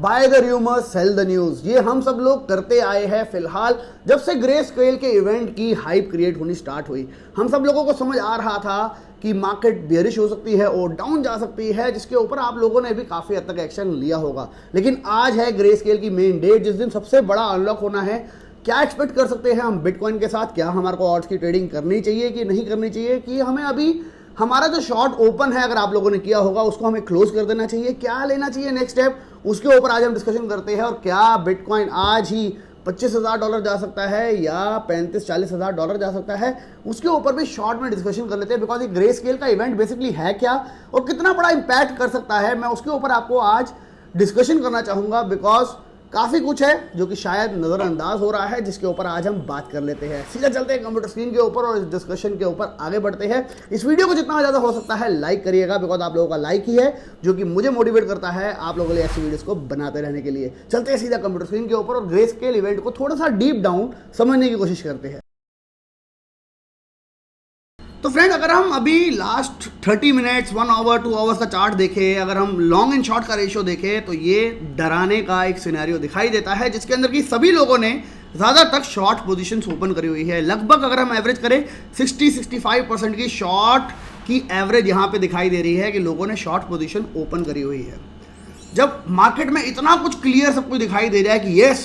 By the rumour cell the news, ये हम सब लोग करते आए हैं फिलहाल जब से ग्रे स्केल के इवेंट की हाइप क्रिएट होनी स्टार्ट हुई। हम सब लोगों को समझ आ रहा था कि मार्केट बेयरिश हो सकती है और डाउन जा सकती है, जिसके ऊपर आप लोगों ने भी काफी हद तक एक्शन लिया होगा। लेकिन आज है ग्रे स्केल की मेन डेट, जिस दिन सबसे बड़ा अनलॉक होना है। क्या एक्सपेक्ट कर सकते हैं हम बिटकॉइन के साथ? क्या हमारे को ऑड्स की ट्रेडिंग करनी चाहिए कि नहीं करनी चाहिए? कि हमें अभी हमारा जो शॉर्ट ओपन है, अगर आप लोगों ने किया होगा, उसको हमें क्लोज कर देना चाहिए? क्या लेना चाहिए नेक्स्ट स्टेप, उसके ऊपर आज हम डिस्कशन करते हैं। और क्या बिटकॉइन आज ही $25,000 जा सकता है या 35-40 हज़ार डॉलर जा सकता है, उसके ऊपर भी शॉर्ट में डिस्कशन कर लेते हैं। बिकॉज ये ग्रे स्केल का इवेंट बेसिकली है क्या और कितना बड़ा इंपैक्ट कर सकता है, मैं उसके ऊपर आपको आज डिस्कशन करना चाहूंगा। बिकॉज काफी कुछ है जो कि शायद नजरअंदाज हो रहा है, जिसके ऊपर आज हम बात कर लेते हैं। सीधा चलते हैं कंप्यूटर स्क्रीन के ऊपर और इस डिस्कशन के ऊपर आगे बढ़ते हैं। इस वीडियो को जितना ज्यादा हो सकता है लाइक करिएगा, बिकॉज आप लोगों का लाइक ही है जो कि मुझे मोटिवेट करता है आप लोगों के लिए ऐसी वीडियोस को बनाते रहने के लिए। चलते हैं सीधा कंप्यूटर स्क्रीन के ऊपर और ग्रे स्केल इवेंट को थोड़ा सा डीप डाउन समझने की कोशिश करते हैं। तो फ्रेंड, अगर हम अभी लास्ट 30 मिनट्स 1 आवर 2 आवर्स का चार्ट देखें, अगर हम लॉन्ग एंड शॉर्ट का रेशियो देखें, तो ये डराने का एक सिनेरियो दिखाई देता है, जिसके अंदर की सभी लोगों ने ज़्यादा तक शॉर्ट पोजीशंस ओपन करी हुई है। लगभग अगर हम एवरेज करें 60-65% की शॉर्ट की एवरेज यहाँ पे दिखाई दे रही है कि लोगों ने शॉर्ट पोजीशन ओपन करी हुई है। जब मार्केट में इतना कुछ क्लियर सब कुछ दिखाई दे रहा है कि यस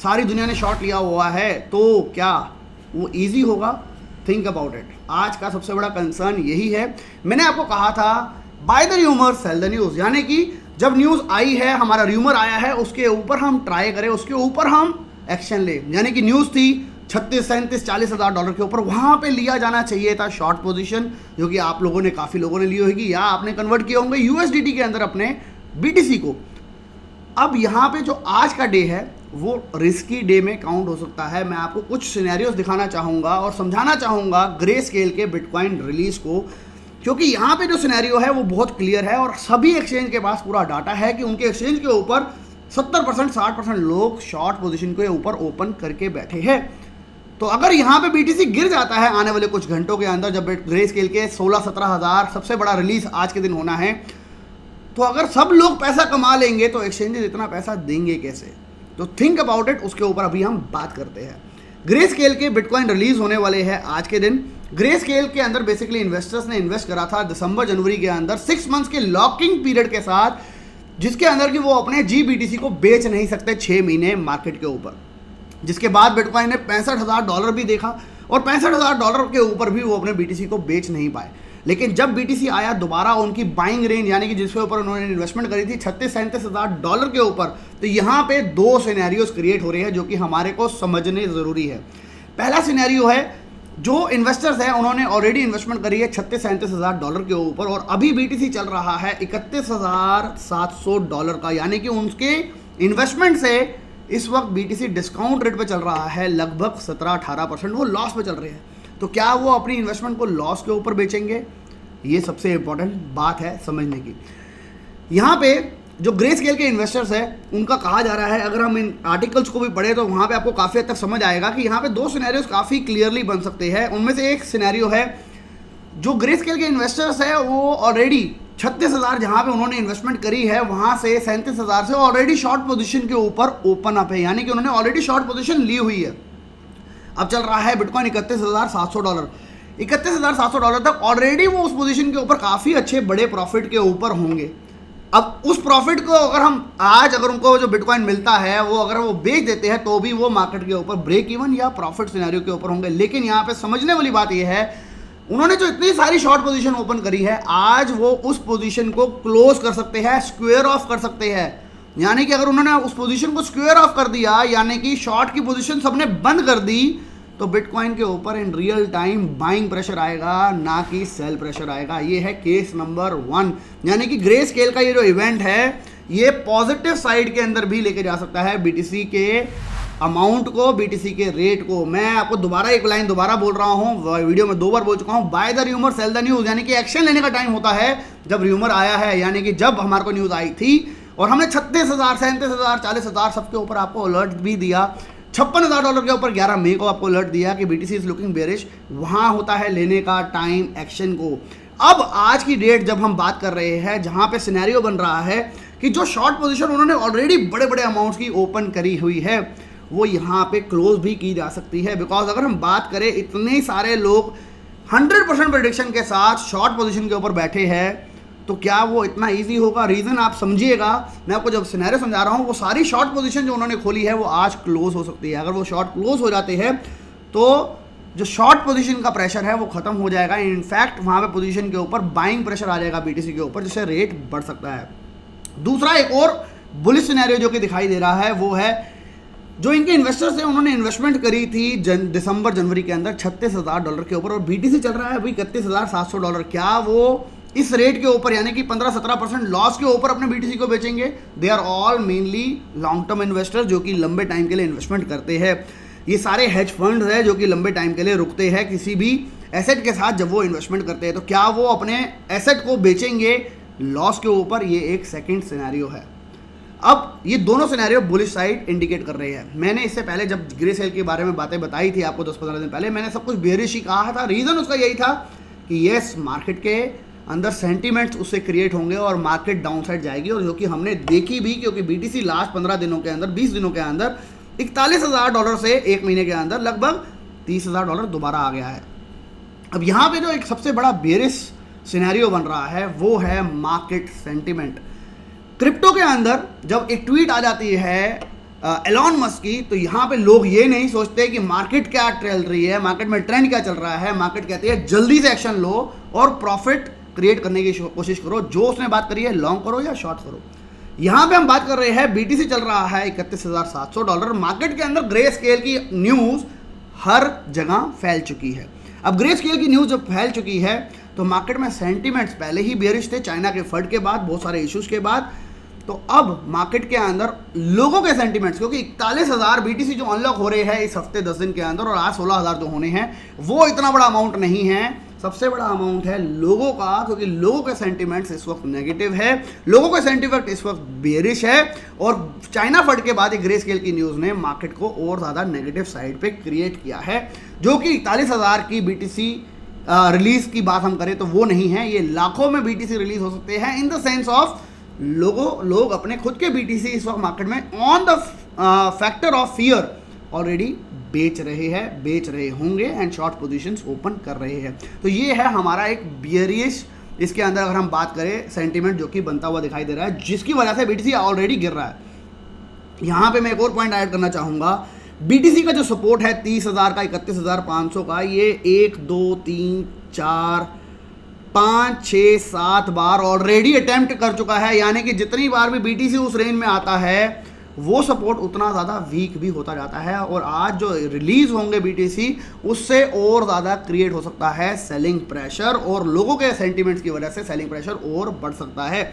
सारी दुनिया ने शॉर्ट लिया हुआ है, तो क्या वो ईजी होगा? Think about it. आज का सबसे बड़ा कंसर्न यही है। मैंने आपको कहा था by the rumour cell the news, यानी कि जब न्यूज आई है, हमारा रूमर आया है, उसके ऊपर हम ट्राई करें, उसके ऊपर हम एक्शन ले। यानी कि न्यूज थी 36-37-40 हज़ार डॉलर के ऊपर, वहां पे लिया जाना चाहिए था शॉर्ट पोजीशन, जो कि आप लोगों ने काफी लोगों ने ली होगी या आपने कन्वर्ट किए होंगे यूएसडीटी के अंदर अपने बीटीसी को। अब यहाँ पे जो आज का डे है वो रिस्की डे में काउंट हो सकता है। मैं आपको कुछ सिनेरियोस दिखाना चाहूँगा और समझाना चाहूँगा ग्रे स्केल के बिटकॉइन रिलीज को, क्योंकि यहाँ पे जो सिनेरियो है वो बहुत क्लियर है और सभी एक्सचेंज के पास पूरा डाटा है कि उनके एक्सचेंज के ऊपर 70% 60% लोग शॉर्ट पोजीशन के ऊपर ओपन करके बैठे हैं। तो अगर यहाँ पे बीटीसी गिर जाता है आने वाले कुछ घंटों के अंदर, जब ग्रे स्केल के 16-17 हज़ार सबसे बड़ा रिलीज आज के दिन होना है, तो अगर सब लोग पैसा कमा लेंगे तो एक्सचेंजेस इतना पैसा देंगे कैसे? तो थिंक अबाउट इट, उसके ऊपर अभी हम बात करते हैं। ग्रे स्केल के बिटकॉइन रिलीज होने वाले हैं आज के दिन। ग्रे स्केल के अंदर बेसिकली इन्वेस्टर्स ने इन्वेस्ट करा था दिसंबर जनवरी के अंदर 6 मंथ्स के लॉकिंग पीरियड के साथ, जिसके अंदर कि वो अपने जीबीटीसी को बेच नहीं सकते 6 महीने मार्केट के ऊपर। जिसके बाद बिटकॉइन ने $65,000 भी देखा और $65,000 के ऊपर भी वो अपने बीटीसी को बेच नहीं पाए। लेकिन जब बीटीसी आया दोबारा, उनकी बाइंग रेंज यानी कि जिसके ऊपर उन्होंने इन्वेस्टमेंट करी थी 36-37 हज़ार डॉलर के ऊपर, तो यहाँ पे 2 सिनेरियोस क्रिएट हो रहे हैं जो कि हमारे को समझने ज़रूरी है। पहला सिनेरियो है, जो इन्वेस्टर्स हैं उन्होंने ऑलरेडी इन्वेस्टमेंट करी है 36-37 हज़ार डॉलर के ऊपर और अभी बीटीसी चल रहा है $31,700 का, यानी कि उनके इन्वेस्टमेंट से इस वक्त बीटीसी डिस्काउंट रेट पे चल रहा है, लगभग 17-18% वो लॉस पे चल रहे हैं। तो क्या वो अपनी इन्वेस्टमेंट को लॉस के ऊपर बेचेंगे? ये सबसे इंपॉर्टेंट बात है समझने की। यहाँ पे जो ग्रे स्केल के इन्वेस्टर्स हैं उनका कहा जा रहा है, अगर हम इन आर्टिकल्स को भी पढ़े तो वहाँ पे आपको काफ़ी हद तक समझ आएगा कि यहाँ पे 2 सिनेरियोस काफ़ी क्लियरली बन सकते हैं। उनमें से एक सिनेरियो है, जो ग्रे स्केल के इन्वेस्टर्स है वो ऑलरेडी 36,000 जहाँ पे उन्होंने इन्वेस्टमेंट करी है, वहाँ से 37,000 से ऑलरेडी शॉर्ट पोजिशन के ऊपर ओपन अप है, यानी कि उन्होंने ऑलरेडी शॉर्ट पोजिशन ली हुई है। अब चल रहा है बिटकॉइन $31,700, $31,700 तक ऑलरेडी वो उस पोजीशन के ऊपर काफ़ी अच्छे बड़े प्रॉफिट के ऊपर होंगे। अब उस प्रॉफिट को अगर हम आज अगर उनको जो बिटकॉइन मिलता है वो अगर वो बेच देते हैं, तो भी वो मार्केट के ऊपर ब्रेक इवन या प्रॉफिट सिनेरियो के ऊपर होंगे। लेकिन यहाँ पे समझने वाली बात ये है, उन्होंने जो इतनी सारी शॉर्ट पोजीशन ओपन करी है, आज वो उस पोजीशन को क्लोज कर सकते हैं, स्क्वेयर ऑफ कर सकते हैं। यानी कि अगर उन्होंने उस पोजीशन को स्क्वेयर ऑफ कर दिया, यानी कि शॉर्ट की पोजीशन सबने बंद कर दी, तो बिटकॉइन के ऊपर in real time buying pressure आएगा, ना कि सेल प्रेशर आएगा। ये है केस नंबर 1। यानी कि ग्रे स्केल का ये जो इवेंट है, ये पॉजिटिव साइड के अंदर भी लेके जा सकता है बीटीसी के अमाउंट को, बीटीसी के रेट को। मैं आपको दोबारा एक लाइन दोबारा बोल रहा हूँ, वीडियो में 2 बार बोल चुका हूँ, by the rumour cell the news, यानी कि एक्शन लेने का टाइम होता है जब रूमर आया है। यानी कि जब हमारे को न्यूज़ आई थी और हमने 36,000 37,000 40,000 सबके ऊपर आपको अलर्ट भी दिया, $56,000 के ऊपर 11 मई को आपको अलर्ट दिया कि बीटीसी इज लुकिंग बेरिश, वहाँ होता है लेने का टाइम एक्शन को। अब आज की डेट जब हम बात कर रहे हैं, जहाँ पे सिनेरियो बन रहा है कि जो शॉर्ट पोजीशन उन्होंने ऑलरेडी बड़े बड़े अमाउंट्स की ओपन करी हुई है वो यहाँ पे क्लोज भी की जा सकती है। बिकॉज अगर हम बात करें इतने सारे लोग 100% प्रेडिक्शन के साथ शॉर्ट पोजीशन के ऊपर बैठे हैं तो क्या वो इतना इजी होगा? रीज़न आप समझिएगा, मैं आपको जब सिनेरियो समझा रहा हूँ, वो सारी शॉर्ट पोजीशन जो उन्होंने खोली है वो आज क्लोज हो सकती है। अगर वो शॉर्ट क्लोज हो जाते हैं तो जो शॉर्ट पोजीशन का प्रेशर है वो खत्म हो जाएगा। इनफैक्ट वहाँ पे पोजीशन के ऊपर बाइंग प्रेशर आ जाएगा बीटीसी के ऊपर, जिससे रेट बढ़ सकता है। दूसरा एक और बुलिश सिनेरियो जो कि दिखाई दे रहा है वो है जो इनके इन्वेस्टर्स हैं, उन्होंने इन्वेस्टमेंट करी थी दिसंबर जनवरी के अंदर $36,000 के ऊपर और बीटीसी चल रहा है अभी $31,700। क्या वो इस रेट के ऊपर यानी कि 15-17% लॉस के ऊपर अपने बीटीसी को बेचेंगे? They are all mainly long term investor जो कि लंबे टाइम के लिए इन्वेस्टमेंट करते हैं। ये सारे हेज फंड्स हैं जो कि लंबे टाइम के लिए रुकते हैं किसी भी एसेट के साथ जब वो इन्वेस्टमेंट करते हैं। तो क्या वो अपने एसेट को बेचेंगे लॉस के ऊपर? ये एक सेकंड सिनेरियो है। अब ये दोनों सिनेरियो बुलिश साइड इंडिकेट कर रहे हैं। मैंने इससे पहले जब ग्रे सेल के बारे में बातें बताई थी आपको 10-15 दिन पहले, मैंने सब कुछ बेरिश ही कहा था। रीज़न उसका यही था कि यस, मार्केट के अंदर सेंटीमेंट्स उससे क्रिएट होंगे और मार्केट डाउन साइड जाएगी, और जो कि हमने देखी भी, क्योंकि बीटीसी लास्ट 15 दिनों के अंदर 20 दिनों के अंदर $41,000 से एक महीने के अंदर लगभग $30,000 दोबारा आ गया है। अब यहाँ पे जो एक सबसे बड़ा बेरिश सिनेरियो बन रहा है वो है मार्केट सेंटीमेंट। क्रिप्टो के अंदर जब एक ट्वीट आ जाती है एलॉन मस्क की, तो यहाँ पे लोग ये नहीं सोचते कि मार्केट क्या चल रही है, मार्केट में ट्रेंड क्या चल रहा है। मार्केट कहती है जल्दी से एक्शन लो और प्रॉफिट क्रिएट करने की कोशिश करो। जो उसने बात करी है लॉन्ग करो या शॉर्ट करो। यहाँ पे हम बात कर रहे हैं बीटीसी चल रहा है $31,700। मार्केट के अंदर ग्रे स्केल की न्यूज़ हर जगह फैल चुकी है। अब ग्रे स्केल की न्यूज़ जब फैल चुकी है तो मार्केट में सेंटीमेंट्स पहले ही बेरिश थे, चाइना के फ्लड के बाद, बहुत सारे इश्यूज के बाद। तो अब मार्केट के अंदर लोगों के सेंटीमेंट्स, क्योंकि 41,000 बीटीसी जो अनलॉक हो रहे हैं इस हफ्ते 10 दिन के अंदर और आज 16,000 जो होने हैं, वो इतना बड़ा अमाउंट नहीं है। सबसे बड़ा अमाउंट है लोगों का, क्योंकि लोगों के सेंटीमेंट्स इस वक्त नेगेटिव है, लोगों के सेंटीमेंट इस वक्त बेरिश है। और चाइना फ्लड के बाद एक ग्रे स्केल की न्यूज़ ने मार्केट को और ज़्यादा नेगेटिव साइड पे क्रिएट किया है, जो कि 41,000 की बीटीसी रिलीज की बात हम करें तो वो नहीं है। ये लाखों में बीटीसी रिलीज हो सकते हैं, इन द सेंस ऑफ लोग अपने खुद के बीटीसी इस वक्त मार्केट में on the factor of fear already बेच रहे होंगे एंड शॉर्ट पोजीशंस ओपन कर रहे हैं। तो ये है हमारा एक बियरिश, इसके अंदर अगर हम बात करें सेंटीमेंट जो कि बनता हुआ दिखाई दे रहा है, जिसकी वजह से बीटीसी ऑलरेडी गिर रहा है। यहाँ पे मैं एक और पॉइंट ऐड करना चाहूँगा। बीटीसी का जो सपोर्ट है 30,000 का, 31,500 का, ये 1 2 3 4 5 6 7 बार ऑलरेडी अटेम्प्ट कर चुका है। यानी कि जितनी बार भी बीटीसी उस रेंज में आता है वो सपोर्ट उतना ज़्यादा वीक भी होता जाता है, और आज जो रिलीज होंगे बीटीसी उससे और ज़्यादा क्रिएट हो सकता है सेलिंग प्रेशर, और लोगों के सेंटीमेंट्स की वजह से सेलिंग प्रेशर और बढ़ सकता है।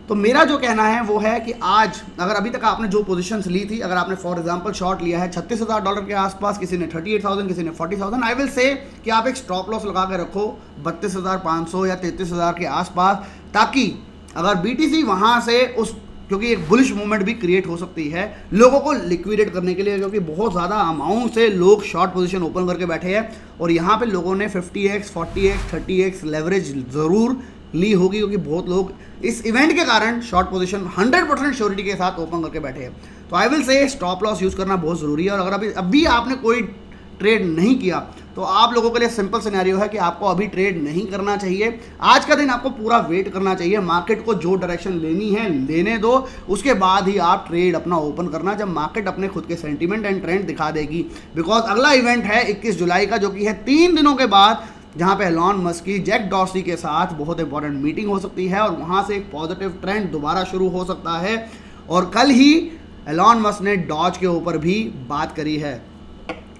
तो मेरा जो कहना है वो है कि आज अगर अभी तक आपने जो पोजीशंस ली थी, अगर आपने फॉर एग्जांपल शॉर्ट लिया है $36,000 के आसपास, किसी ने 38,000, किसी ने 40,000, आई विल से कि आप एक स्टॉप लॉस लगा के रखो 32,500 या 33,000 के आसपास, ताकि अगर बीटीसी वहाँ से उस, क्योंकि एक बुलिश मूवमेंट भी क्रिएट हो सकती है लोगों को लिक्विडेट करने के लिए, क्योंकि बहुत ज़्यादा अमाउंट से लोग शॉर्ट पोजीशन ओपन करके बैठे हैं, और यहाँ पे लोगों ने 50x 40x 30x लेवरेज ज़रूर ली होगी, क्योंकि बहुत लोग इस इवेंट के कारण शॉर्ट पोजीशन 100% श्योरिटी के साथ ओपन करके बैठे हैं। तो I will say stop loss use करना बहुत ज़रूरी है। और अगर अभी आपने कोई ट्रेड नहीं किया तो आप लोगों के लिए सिंपल सिनेरियो है कि आपको अभी ट्रेड नहीं करना चाहिए। आज का दिन आपको पूरा वेट करना चाहिए, मार्केट को जो डायरेक्शन लेनी है लेने दो, उसके बाद ही आप ट्रेड अपना ओपन करना जब मार्केट अपने खुद के सेंटीमेंट एंड ट्रेंड दिखा देगी। बिकॉज अगला इवेंट है 21 जुलाई का, जो कि है 3 दिनों के बाद, जहाँ पे एलॉन मस्क की जैक डॉर्सी के साथ बहुत इंपॉर्टेंट मीटिंग हो सकती है, और वहाँ से एक पॉजिटिव ट्रेंड दोबारा शुरू हो सकता है। और कल ही एलॉन मस्क ने डॉज के ऊपर भी बात करी है,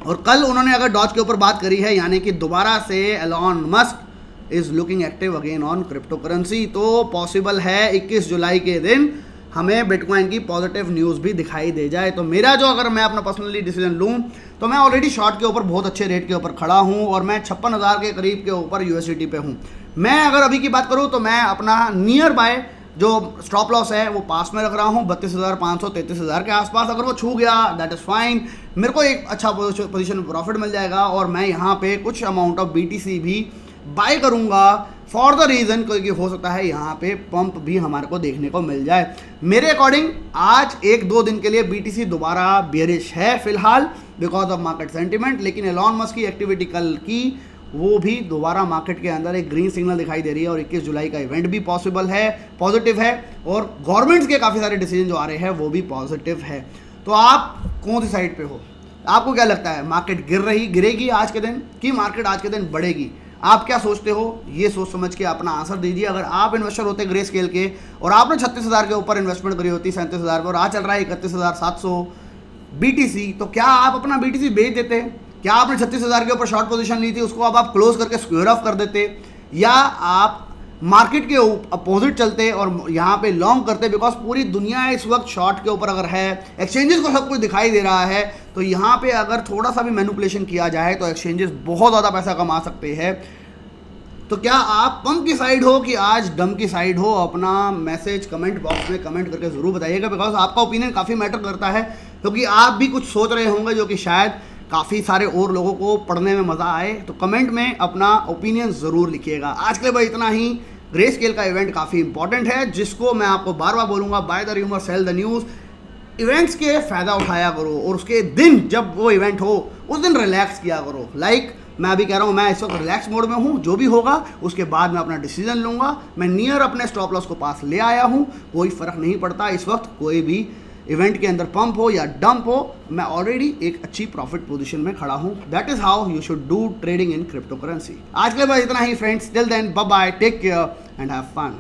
और कल उन्होंने अगर डॉज के ऊपर बात करी है यानी कि दोबारा से Elon Musk is looking active again on crypto currency, तो पॉसिबल है 21 जुलाई के दिन हमें बिटकॉइन की पॉजिटिव न्यूज़ भी दिखाई दे जाए। तो मेरा जो, अगर मैं अपना पर्सनली डिसीजन लूँ तो मैं ऑलरेडी शॉर्ट के ऊपर बहुत अच्छे रेट के ऊपर खड़ा हूँ, और मैं 56,000 के करीब के ऊपर यूएसडीटी पे हूँ। मैं अगर अभी की बात करूँ तो मैं अपना नियर बाय जो स्टॉप लॉस है वो पास में रख रहा हूँ 32,500 33,000 के आसपास। अगर वो छू गया दैट इज़ फाइन, मेरे को एक अच्छा पोजीशन में प्रॉफिट मिल जाएगा, और मैं यहाँ पे कुछ अमाउंट ऑफ बीटीसी भी बाय करूंगा फॉर द रीज़न क्योंकि हो सकता है यहाँ पे पंप भी हमारे को देखने को मिल जाए। मेरे अकॉर्डिंग आज 1-2 दिन के लिए BTC दोबारा बेयरिश है फिलहाल बिकॉज ऑफ मार्केट सेंटिमेंट, लेकिन एलॉन मस्क की एक्टिविटी कल की वो भी दोबारा मार्केट के अंदर एक ग्रीन सिग्नल दिखाई दे रही है और 21 जुलाई का इवेंट भी पॉजिटिव है और गवर्नमेंट्स के काफ़ी सारे डिसीजन जो आ रहे हैं वो भी पॉजिटिव है। तो आप कौन सी साइड पे हो? आपको क्या लगता है, मार्केट गिरेगी आज के दिन कि मार्केट आज के दिन बढ़ेगी? आप क्या सोचते हो? ये सोच समझ के अपना आंसर दीजिए। अगर आप इन्वेस्टर होते ग्रे स्केल के और आपने 36,000 के ऊपर इन्वेस्टमेंट करी होती 37,000 पर और आज चल रहा है 31,700 BTC, तो क्या आप अपना BTC बेच देते? क्या आपने 36,000 के ऊपर शॉर्ट पोजीशन ली थी उसको अब आप क्लोज करके स्क्वेयर ऑफ कर देते, या आप मार्केट के अपोजिट चलते और यहाँ पे लॉन्ग करते? बिकॉज पूरी दुनिया इस वक्त शॉर्ट के ऊपर अगर है, एक्सचेंजेस को सब कुछ दिखाई दे रहा है, तो यहाँ पे अगर थोड़ा सा भी मैनिपुलेशन किया जाए तो एक्सचेंजेस बहुत ज़्यादा पैसा कमा सकते हैं। तो क्या आप पंप की साइड हो कि आज डम की साइड हो? अपना मैसेज कमेंट बॉक्स में कमेंट करके ज़रूर बताइएगा बिकॉज आपका ओपिनियन काफ़ी मैटर करता है, क्योंकि आप भी कुछ सोच रहे होंगे जो कि शायद काफ़ी सारे और लोगों को पढ़ने में मज़ा आए। तो कमेंट में अपना ओपिनियन ज़रूर लिखिएगा। आज के लिए भाई इतना ही। ग्रे स्केल का इवेंट काफ़ी इंपॉर्टेंट है जिसको मैं आपको बार बार बोलूँगा, buy the rumour sell the news. Events के फ़ायदा उठाया करो और उसके दिन जब वो इवेंट हो उस दिन रिलैक्स किया करो। मैं अभी कह रहा हूँ, मैं इस वक्त रिलैक्स मोड में हूँ, जो भी होगा उसके बाद मैं अपना डिसीजन लूँगा। मैं नियर अपने स्टॉप लॉस को पास ले आया हूँ, कोई फ़र्क नहीं पड़ता इस वक्त कोई भी इवेंट के अंदर पंप हो या डंप हो, मैं ऑलरेडी एक अच्छी प्रॉफिट पोजीशन में खड़ा हूँ। That is how you should do trading in crypto currency. आज के लिए बस इतना ही friends, till then bye bye, take care and have fun.